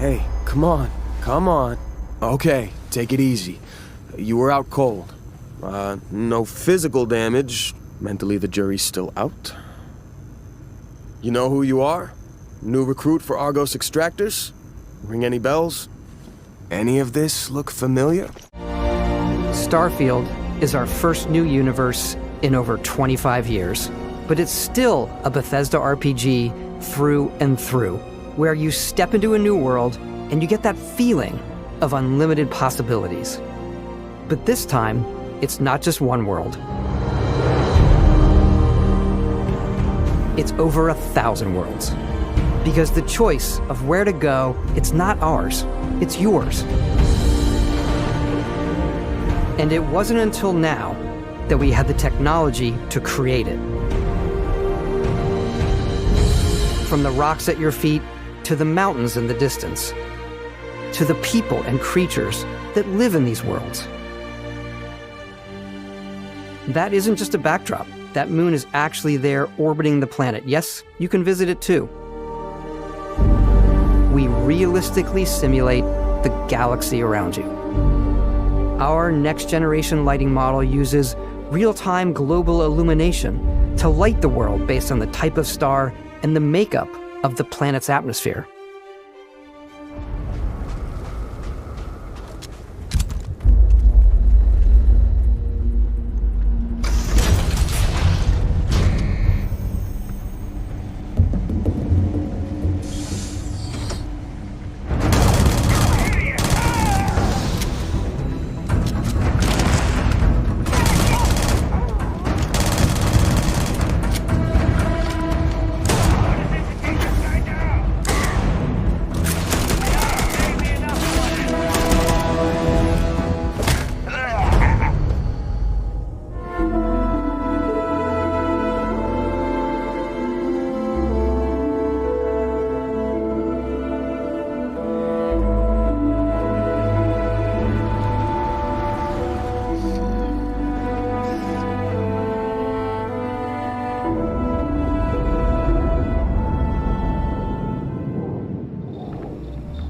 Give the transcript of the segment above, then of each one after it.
Hey, come on. Come on. Okay, take it easy. You were out cold. No physical damage. Mentally, the jury's still out. You know who you are? New recruit for Argos Extractors? Ring any bells? Any of this look familiar? Starfield is our first new universe in over 25 years. But it's still a Bethesda RPG through and through, where you step into a new world and you get that feeling of unlimited possibilities. But this time, it's not just one world. It's over 1,000 worlds. Because the choice of where to go, it's not ours, it's yours. And it wasn't until now that we had the technology to create it. From the rocks at your feet, to the mountains in the distance, to the people and creatures that live in these worlds. That isn't just a backdrop. That moon is actually there orbiting the planet. Yes, you can visit it too. We realistically simulate the galaxy around you. Our next-generation lighting model uses real-time global illumination to light the world based on the type of star and the makeup of the planet's atmosphere.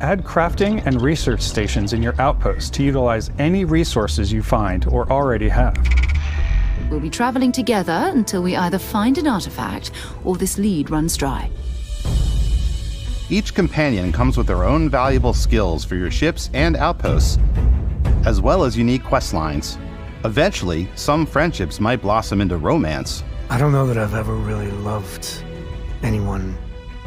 Add crafting and research stations in your outpost to utilize any resources you find or already have. We'll be traveling together until we either find an artifact or this lead runs dry. Each companion comes with their own valuable skills for your ships and outposts, as well as unique quest lines. Eventually, some friendships might blossom into romance. I don't know that I've ever really loved anyone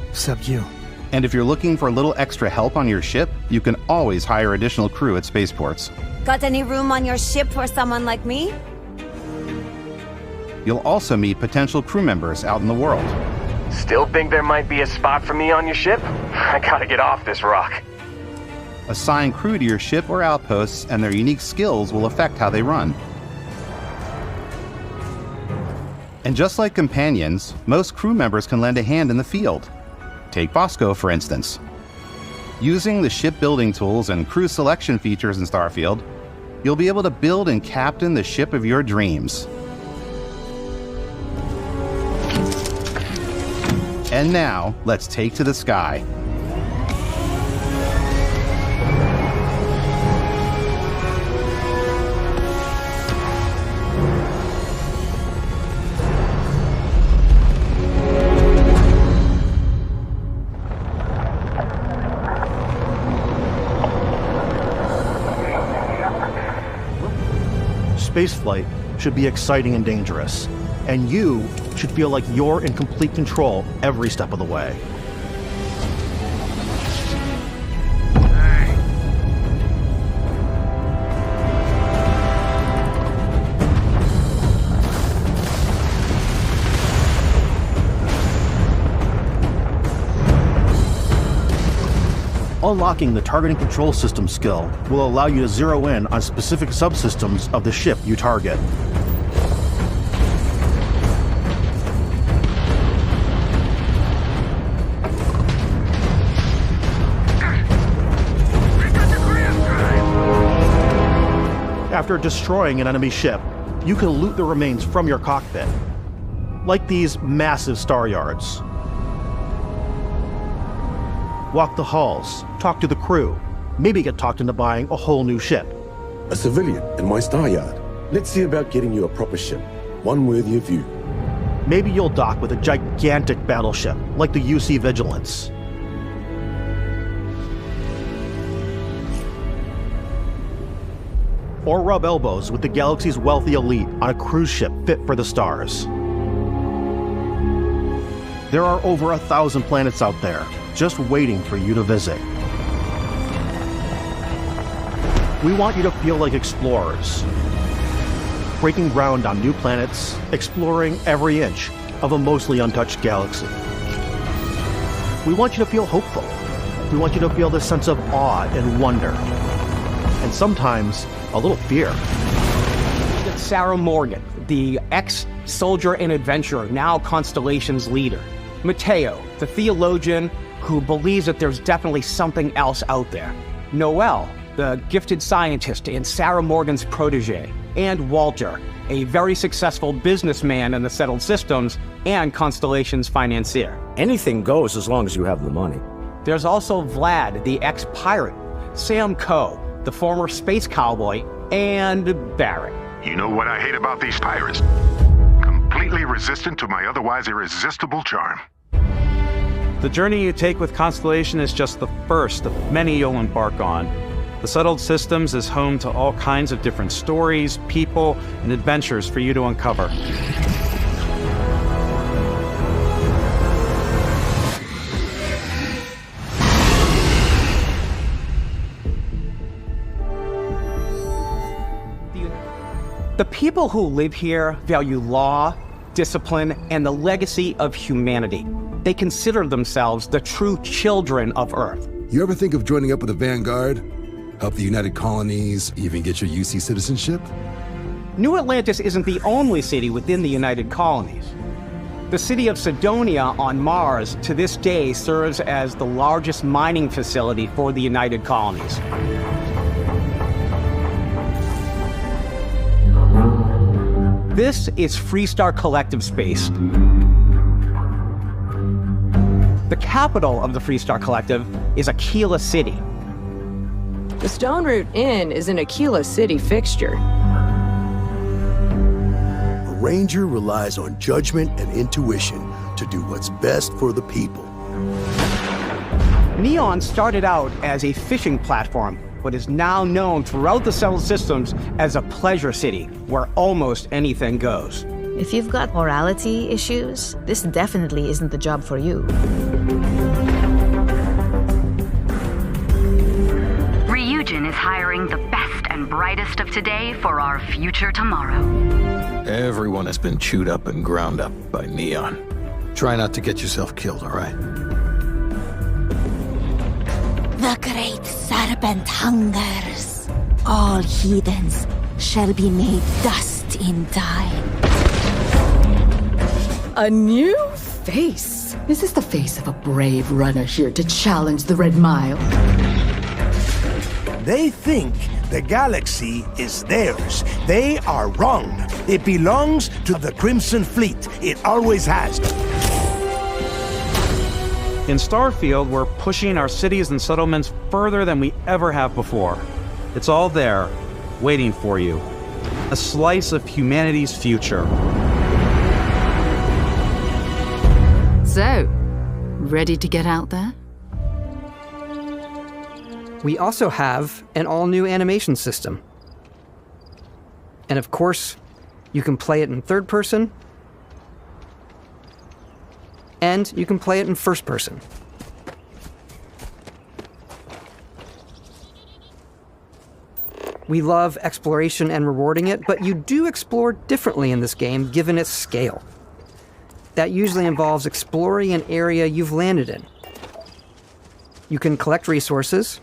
except you. And if you're looking for a little extra help on your ship, you can always hire additional crew at spaceports. Got any room on your ship for someone like me? You'll also meet potential crew members out in the world. Still think there might be a spot for me on your ship? I gotta get off this rock. Assign crew to your ship or outposts, and their unique skills will affect how they run. And just like companions, most crew members can lend a hand in the field. Take Bosco, for instance. Using the shipbuilding tools and crew selection features in Starfield, you'll be able to build and captain the ship of your dreams. And now, let's take to the sky. Spaceflight should be exciting and dangerous, and you should feel like you're in complete control every step of the way. Unlocking the targeting control system skill will allow you to zero in on specific subsystems of the ship you target. After destroying an enemy ship, you can loot the remains from your cockpit, like these massive star yards. walk the halls, talk to the crew, maybe get talked into buying a whole new ship. A civilian in my star yard. Let's see about getting you a proper ship, one worthy of you. Maybe you'll dock with a gigantic battleship, like the UC Vigilance. Or rub elbows with the galaxy's wealthy elite on a cruise ship fit for the stars. There are over 1,000 planets out there, just waiting for you to visit. We want you to feel like explorers, breaking ground on new planets, exploring every inch of a mostly untouched galaxy. We want you to feel hopeful. We want you to feel this sense of awe and wonder, and sometimes a little fear. Sarah Morgan, the ex-soldier and adventurer, now Constellation's leader. Mateo, the theologian who believes that there's definitely something else out there. Noel, the gifted scientist and Sarah Morgan's protege. And Walter, a very successful businessman in the settled systems and Constellation's financier. Anything goes as long as you have the money. There's also Vlad, the ex-pirate, Sam Coe, the former space cowboy, and Barrett. You know what I hate about these pirates? Completely resistant to my otherwise irresistible charm. The journey you take with Constellation is just the first of many you'll embark on. The Settled Systems is home to all kinds of different stories, people, and adventures for you to uncover. The people who live here value law, discipline, and the legacy of humanity. They consider themselves the true children of Earth. You ever think of joining up with the Vanguard? Help the United Colonies, even get your UC citizenship? New Atlantis isn't the only city within the United Colonies. The city of Sidonia on Mars to this day serves as the largest mining facility for the United Colonies. This is Freestar Collective Space. The capital of the Freestar Collective is Aquila City. The Stone Root Inn is an Aquila City fixture. A ranger relies on judgment and intuition to do what's best for the people. Neon started out as a fishing platform, but is now known throughout the settled systems as a pleasure city where almost anything goes. If you've got morality issues, this definitely isn't the job for you. Ryujin is hiring the best and brightest of today for our future tomorrow. Everyone has been chewed up and ground up by Neon. Try not to get yourself killed, all right? The great serpent hungers. All heathens shall be made dust in time. A new face. Is this the face of a brave runner here to challenge the Red Mile? They think the galaxy is theirs. They are wrong. It belongs to the Crimson Fleet. It always has. In Starfield, we're pushing our cities and settlements further than we ever have before. It's all there, waiting for you. A slice of humanity's future. So, ready to get out there? We also have an all-new animation system. And of course, you can play it in third person, and you can play it in first person. We love exploration and rewarding it, but you do explore differently in this game given its scale. That usually involves exploring an area you've landed in. You can collect resources,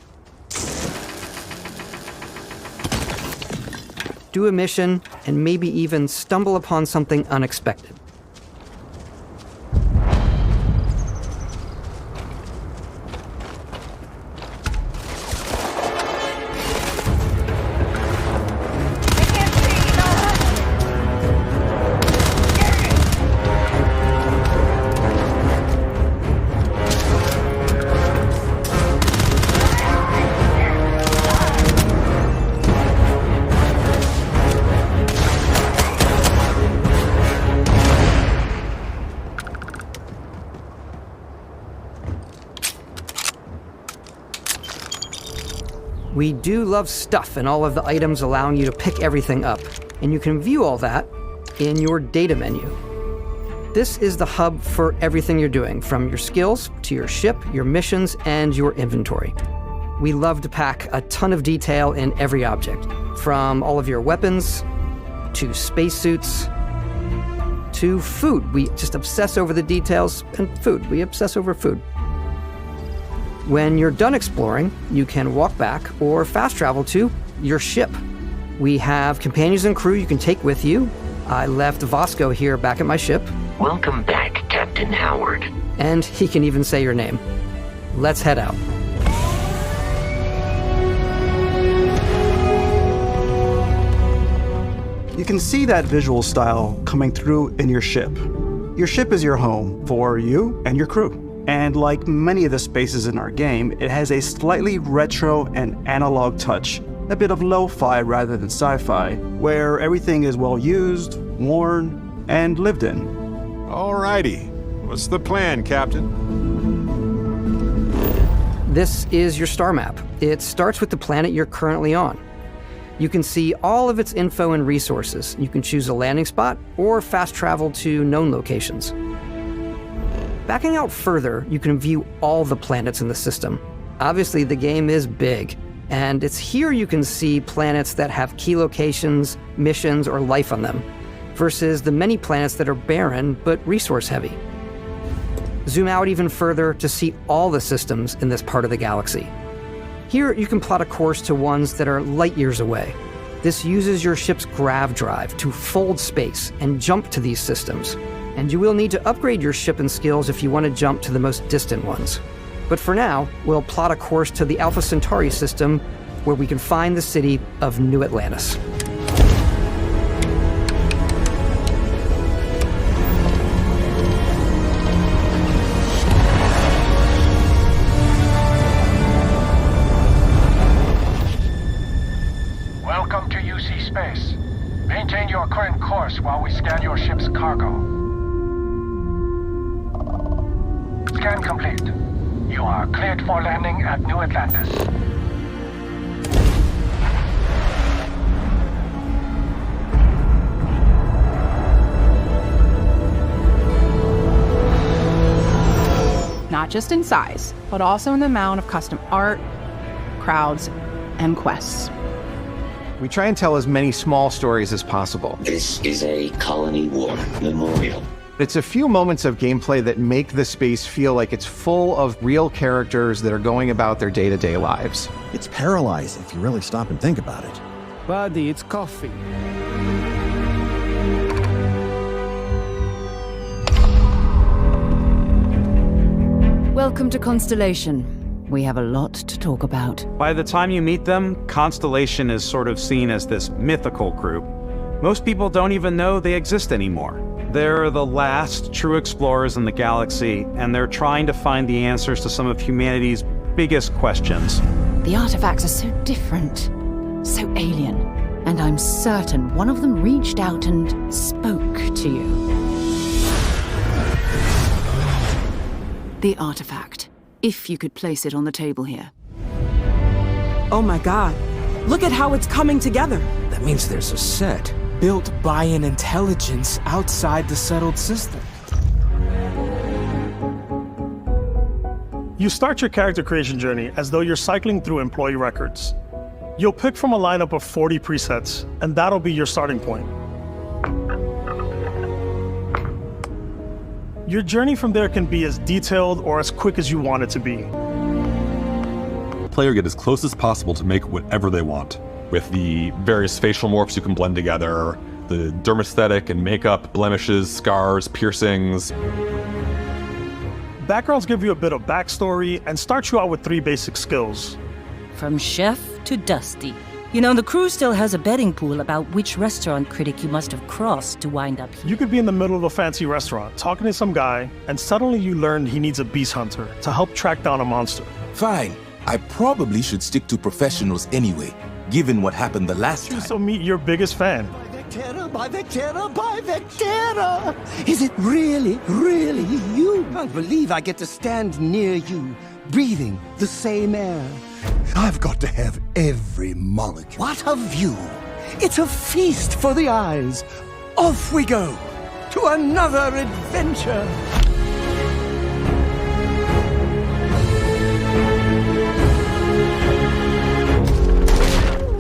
do a mission, and maybe even stumble upon something unexpected. We do love stuff and all of the items allowing you to pick everything up, and you can view all that in your data menu. This is the hub for everything you're doing, from your skills to your ship, your missions, and your inventory. We love to pack a ton of detail in every object, from all of your weapons, to spacesuits, to food. We just obsess over the details, and food. We obsess over food. When you're done exploring, you can walk back or fast travel to your ship. We have companions and crew you can take with you. I left Vasco here back at my ship. Welcome back, Captain Howard. And he can even say your name. Let's head out. You can see that visual style coming through in your ship. Your ship is your home for you and your crew. And like many of the spaces in our game, it has a slightly retro and analog touch, a bit of lo-fi rather than sci-fi, where everything is well used, worn, and lived in. Alrighty, what's the plan, Captain? This is your star map. It starts with the planet you're currently on. You can see all of its info and resources. You can choose a landing spot or fast travel to known locations. Backing out further, you can view all the planets in the system. Obviously, the game is big, and it's here you can see planets that have key locations, missions, or life on them, versus the many planets that are barren but resource-heavy. Zoom out even further to see all the systems in this part of the galaxy. Here, you can plot a course to ones that are light years away. This uses your ship's grav drive to fold space and jump to these systems. And you will need to upgrade your ship and skills if you want to jump to the most distant ones. But for now, we'll plot a course to the Alpha Centauri system, where we can find the city of New Atlantis. Welcome to UC Space. Maintain your current course while we scan your ship's cargo. Scan complete. You are cleared for landing at New Atlantis. Not just in size, but also in the amount of custom art, crowds, and quests. We try and tell as many small stories as possible. This is a Colony War memorial. It's a few moments of gameplay that make the space feel like it's full of real characters that are going about their day-to-day lives. It's paralyzing if you really stop and think about it. Buddy, it's coffee. Welcome to Constellation. We have a lot to talk about. By the time you meet them, Constellation is sort of seen as this mythical group. Most people don't even know they exist anymore. They're the last true explorers in the galaxy, and they're trying to find the answers to some of humanity's biggest questions. The artifacts are so different, so alien, and I'm certain one of them reached out and spoke to you. The artifact, if you could place it on the table here. Oh my god, look at how it's coming together. That means there's a set built by an intelligence outside the settled system. You start your character creation journey as though you're cycling through employee records. You'll pick from a lineup of 40 presets, and that'll be your starting point. Your journey from there can be as detailed or as quick as you want it to be. Player get as close as possible to make whatever they want. With the various facial morphs you can blend together, the dermesthetic and makeup, blemishes, scars, piercings. Backgrounds give you a bit of backstory and start you out with 3 basic skills. From chef to dusty. You know, the crew still has a betting pool about which restaurant critic you must have crossed to wind up here. You could be in the middle of a fancy restaurant, talking to some guy, and suddenly you learn he needs a beast hunter to help track down a monster. Fine. I probably should stick to professionals anyway, given what happened the last time. So meet your biggest fan. By Vectera! Is it really you? Can't believe I get to stand near you, breathing the same air. I've got to have every molecule. What a view! It's a feast for the eyes. Off we go to another adventure.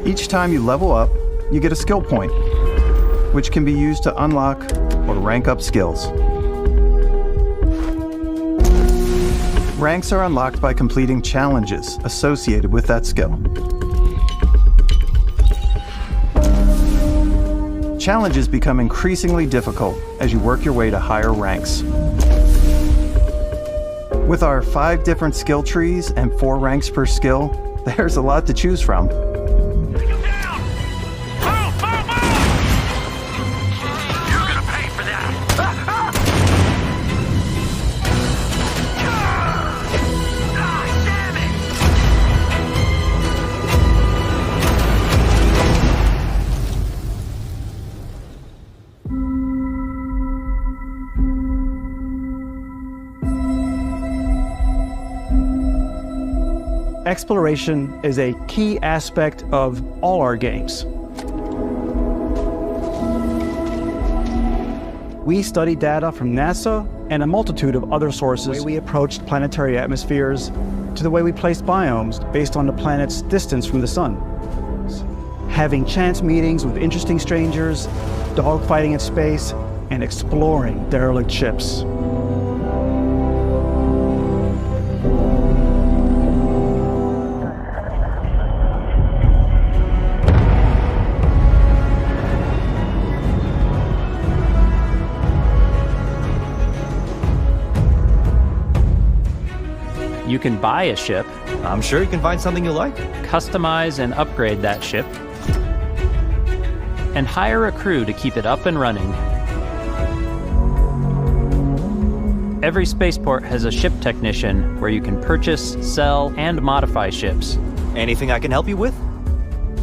Each time you level up, you get a skill point, which can be used to unlock or rank up skills. Ranks are unlocked by completing challenges associated with that skill. Challenges become increasingly difficult as you work your way to higher ranks. With our 5 different skill trees and 4 ranks per skill, there's a lot to choose from. Exploration is a key aspect of all our games. We study data from NASA and a multitude of other sources. The way we approached planetary atmospheres to the way we placed biomes based on the planet's distance from the sun. Having chance meetings with interesting strangers, dogfighting in space, and exploring derelict ships. You can buy a ship. I'm sure you can find something you like. Customize and upgrade that ship. And hire a crew to keep it up and running. Every spaceport has a ship technician where you can purchase, sell, and modify ships. Anything I can help you with?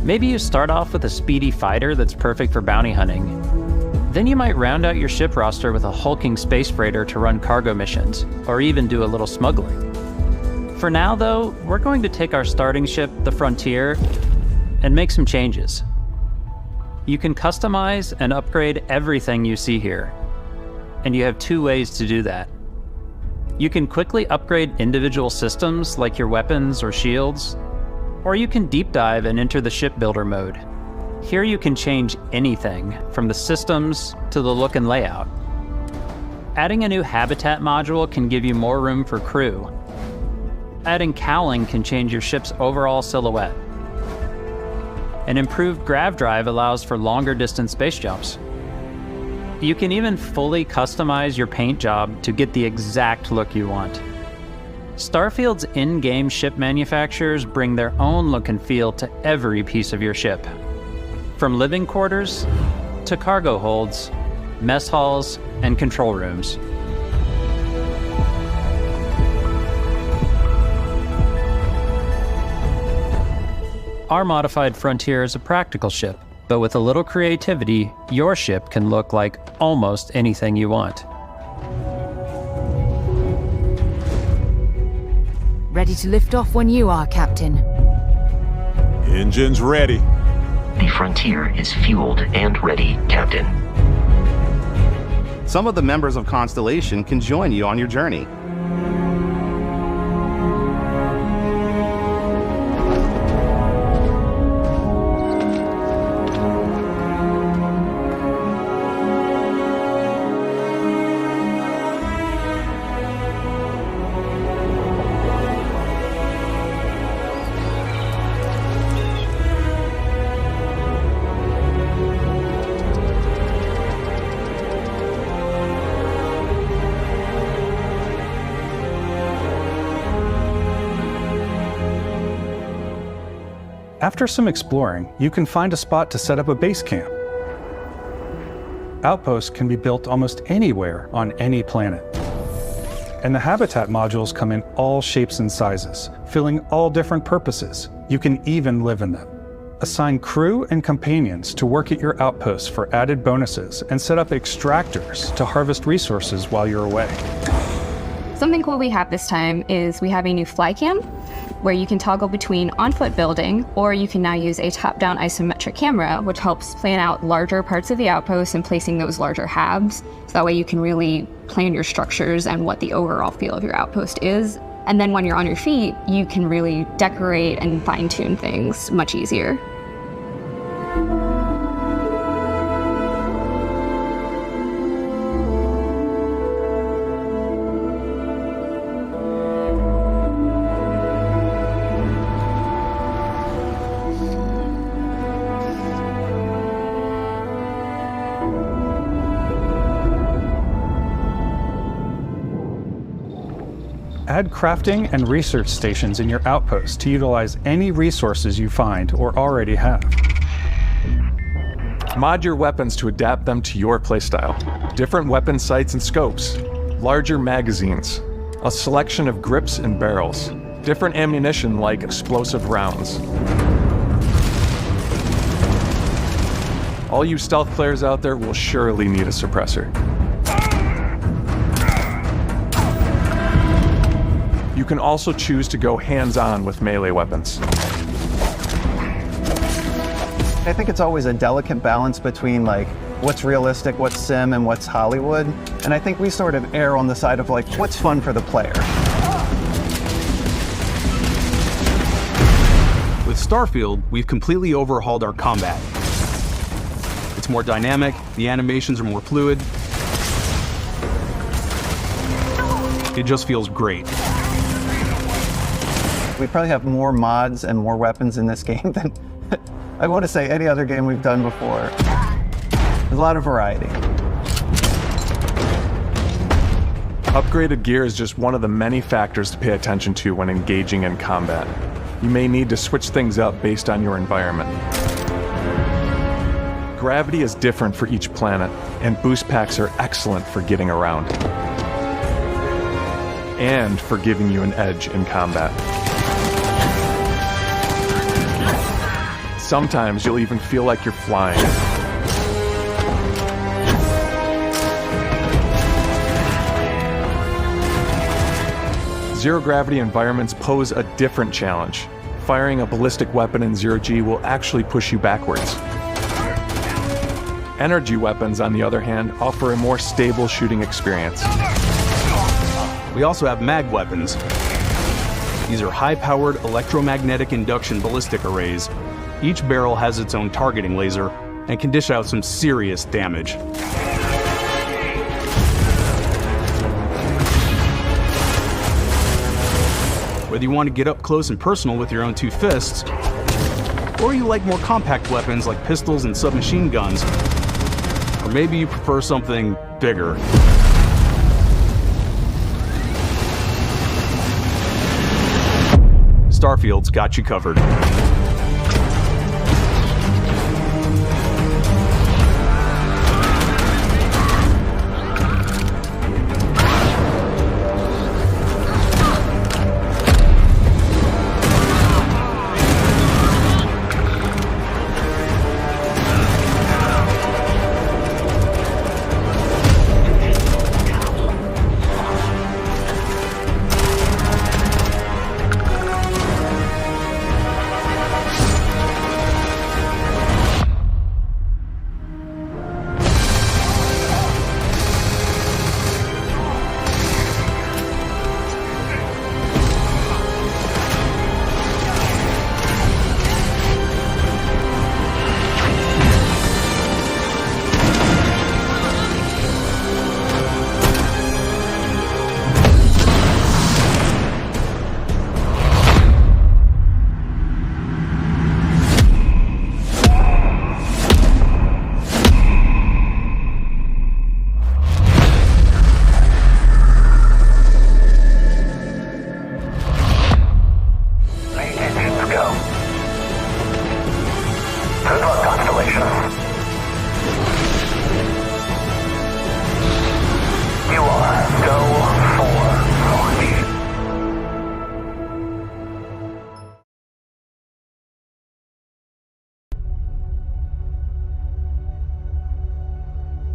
Maybe you start off with a speedy fighter that's perfect for bounty hunting. Then you might round out your ship roster with a hulking space freighter to run cargo missions, or even do a little smuggling. For now, though, we're going to take our starting ship, the Frontier, and make some changes. You can customize and upgrade everything you see here, and you have 2 ways to do that. You can quickly upgrade individual systems like your weapons or shields, or you can deep dive and enter the shipbuilder mode. Here you can change anything, from the systems to the look and layout. Adding a new habitat module can give you more room for crew. Adding cowling can change your ship's overall silhouette. An improved grav drive allows for longer distance space jumps. You can even fully customize your paint job to get the exact look you want. Starfield's in-game ship manufacturers bring their own look and feel to every piece of your ship. From living quarters to cargo holds, mess halls, and control rooms. Our modified Frontier is a practical ship, but with a little creativity, your ship can look like almost anything you want. Ready to lift off when you are, Captain. Engines ready. The Frontier is fueled and ready, Captain. Some of the members of Constellation can join you on your journey. After some exploring, you can find a spot to set up a base camp. Outposts can be built almost anywhere on any planet. And the habitat modules come in all shapes and sizes, filling all different purposes. You can even live in them. Assign crew and companions to work at your outposts for added bonuses and set up extractors to harvest resources while you're away. Something cool we have this time is we have a new fly cam. where you can toggle between on-foot building, or you can now use a top-down isometric camera, which helps plan out larger parts of the outpost and placing those larger halves. So that way you can really plan your structures and what the overall feel of your outpost is. And then when you're on your feet, you can really decorate and fine-tune things much easier. Add crafting and research stations in your outpost to utilize any resources you find or already have. Mod your weapons to adapt them to your playstyle. Different weapon sights and scopes, larger magazines, a selection of grips and barrels, different ammunition like explosive rounds. All you stealth players out there will surely need a suppressor. You can also choose to go hands-on with melee weapons. I think it's always a delicate balance between like what's realistic, what's sim, and what's Hollywood. And I think we sort of err on the side of like what's fun for the player. With Starfield, we've completely overhauled our combat. It's more dynamic, the animations are more fluid. It just feels great. We probably have more mods and more weapons in this game than I want to say any other game we've done before. There's a lot of variety. Upgraded gear is just one of the many factors to pay attention to when engaging in combat. You may need to switch things up based on your environment. Gravity is different for each planet, and boost packs are excellent for getting around. And for giving you an edge in combat. Sometimes you'll even feel like you're flying. Zero-gravity environments pose a different challenge. Firing a ballistic weapon in zero-G will actually push you backwards. Energy weapons, on the other hand, offer a more stable shooting experience. We also have mag weapons. These are high-powered electromagnetic induction ballistic arrays. Each barrel has its own targeting laser and can dish out some serious damage. Whether you want to get up close and personal with your own two fists, or you like more compact weapons like pistols and submachine guns, or maybe you prefer something bigger. Starfield's got you covered.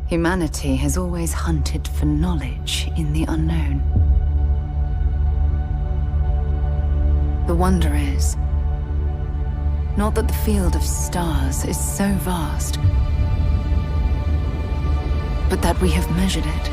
Humanity has always hunted for knowledge in the unknown. The wonder is, not that the field of stars is so vast, but that we have measured it.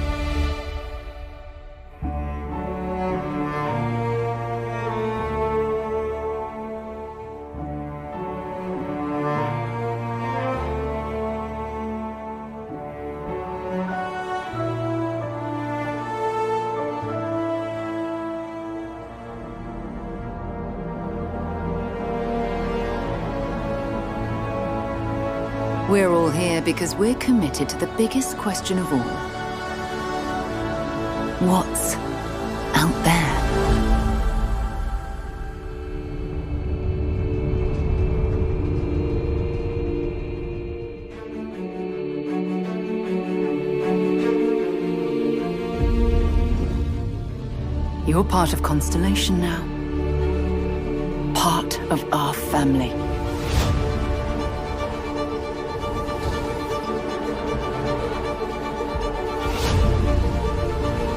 We're all here because we're committed to the biggest question of all. What's out there? You're part of Constellation now. Part of our family.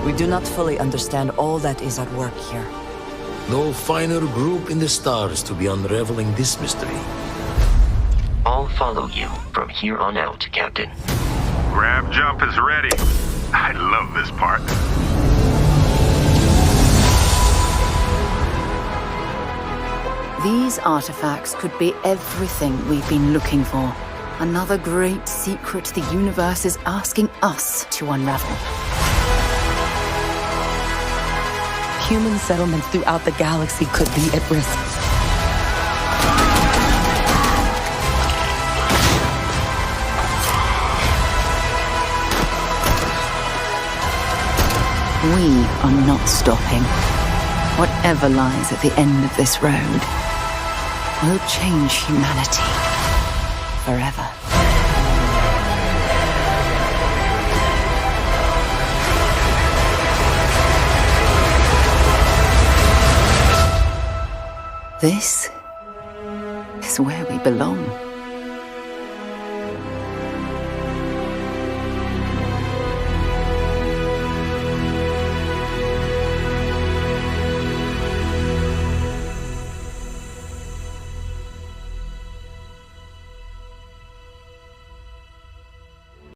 We do not fully understand all that is at work here. No finer group in the stars to be unraveling this mystery. I'll follow you from here on out, Captain. Grab jump is ready. I love this part. These artifacts could be everything we've been looking for. Another great secret the universe is asking us to unravel. Human settlements throughout the galaxy could be at risk. We are not stopping. Whatever lies at the end of this road will change humanity forever. This is where we belong.